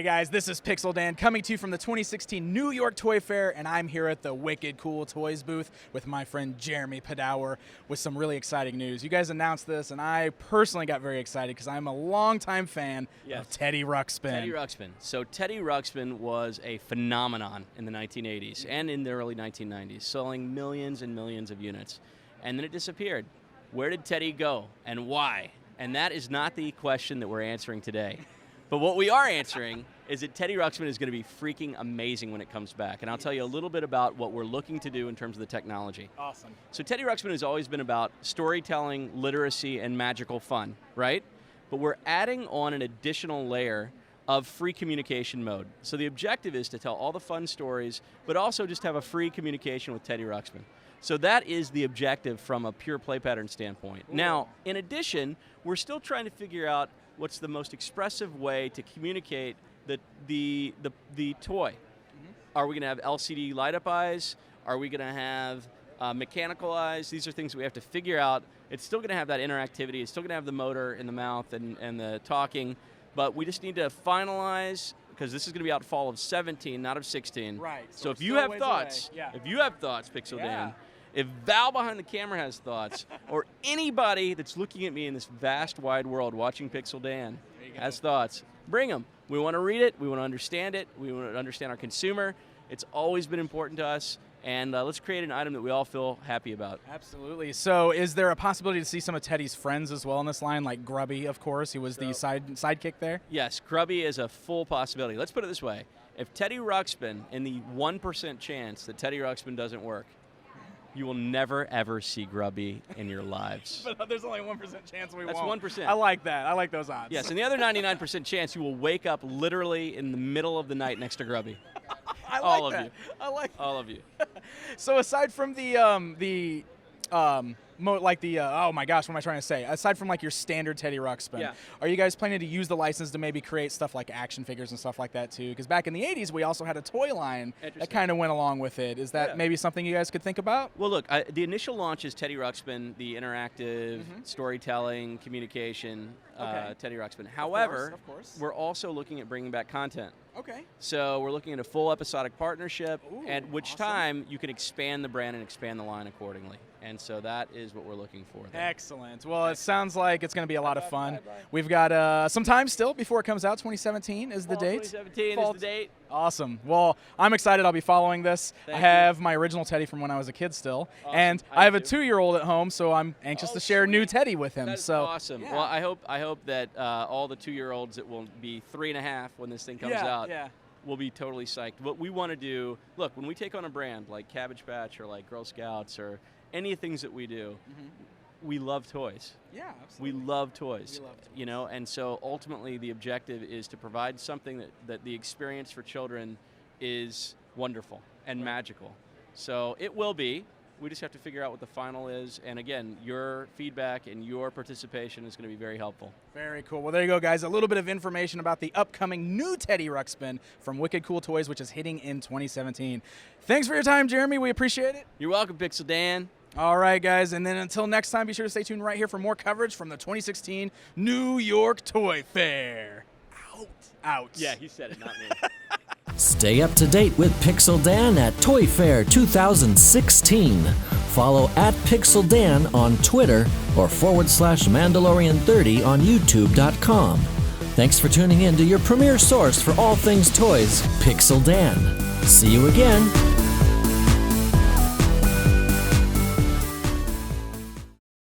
Hey guys, this is Pixel Dan coming to you from the 2016 New York Toy Fair, and I'm here at the Wicked Cool Toys booth with my friend Jeremy Padawar with some really exciting news. You guys announced this, and I personally got very excited because I'm a longtime fan of Teddy Ruxpin. Teddy Ruxpin. So Teddy Ruxpin was a phenomenon in the 1980s and in the early 1990s, selling millions and millions of units. And then it disappeared. Where did Teddy go, and why? And that is not the question that we're answering today. But what we are answering is that Teddy Ruxpin is going to be freaking amazing when it comes back. And I'll tell you a little bit about what we're looking to do in terms of the technology. Awesome. So Teddy Ruxpin has always been about storytelling, literacy, and magical fun, right? But we're adding on an additional layer of free communication mode. So the objective is to tell all the fun stories, but also just have a free communication with Teddy Ruxpin. So that is the objective from a pure play pattern standpoint. Ooh. Now, in addition, we're still trying to figure out what's the most expressive way to communicate the toy. Mm-hmm. Are we going to have LCD light-up eyes? Are we going to have mechanical eyes? These are things we have to figure out. It's still going to have that interactivity. It's still going to have the motor in the mouth and the talking, but we just need to finalize, because this is going to be out fall of 17, not of 16. Right. So if you have thoughts, if you have thoughts, Pixel Dan, if Val behind the camera has thoughts, or anybody that's looking at me in this vast, wide world watching Pixel Dan has thoughts, bring them. We want to read it. We want to understand it. We want to understand our consumer. It's always been important to us. And let's create an item that we all feel happy about. Absolutely. So is there a possibility to see some of Teddy's friends as well in this line, like Grubby, of course? He was the sidekick there? Yes, Grubby is a full possibility. Let's put it this way. If Teddy Ruxpin, in the 1% chance that Teddy Ruxpin doesn't work, you will never, ever see Grubby in your lives. But there's only a 1% chance we won't. That's 1%. I like that. I like those odds. Yes, and the other 99% chance you will wake up literally in the middle of the night next to Grubby. All of you. I like that. All of you. So aside from oh my gosh, what am I trying to say? Aside from like your standard Teddy Ruxpin, are you guys planning to use the license to maybe create stuff like action figures and stuff like that too? Because back in the 80s, we also had a toy line that kind of went along with it. Is that maybe something you guys could think about? Well, look, the initial launch is Teddy Ruxpin, the interactive storytelling, communication Teddy Ruxpin. However, of course. We're also looking at bringing back content. Okay. So we're looking at a full episodic partnership, at which time you can expand the brand and expand the line accordingly. And so that is what we're looking for there. Excellent. Well, it sounds like it's going to be a lot of fun. We've got some time still before it comes out. 2017 is the date. 2017 is the date. Awesome. Well, I'm excited. I'll be following this. I have my original Teddy from when I was a kid still. Awesome. And I have a 2-year-old at home, so I'm anxious to share new Teddy with him. That's awesome. Yeah. Well, I hope that all the 2-year-olds that will be 3.5 when this thing comes out will be totally psyched. What we want to do, look, when we take on a brand like Cabbage Patch or like Girl Scouts or any of the things that we do, we love toys. Yeah, absolutely. We love toys. You know, and so ultimately the objective is to provide something that the experience for children is wonderful and magical. So it will be. We just have to figure out what the final is. And again, your feedback and your participation is going to be very helpful. Very cool. Well, there you go, guys. A little bit of information about the upcoming new Teddy Ruxpin from Wicked Cool Toys, which is hitting in 2017. Thanks for your time, Jeremy. We appreciate it. You're welcome, Pixel Dan. All right, guys. And then until next time, be sure to stay tuned right here for more coverage from the 2016 New York Toy Fair. Out. Yeah, he said it, not me. Stay up to date with Pixel Dan at Toy Fair 2016. Follow at Pixel Dan on Twitter or /Mandalorian30 on YouTube.com. Thanks for tuning in to your premier source for all things toys, Pixel Dan. See you again.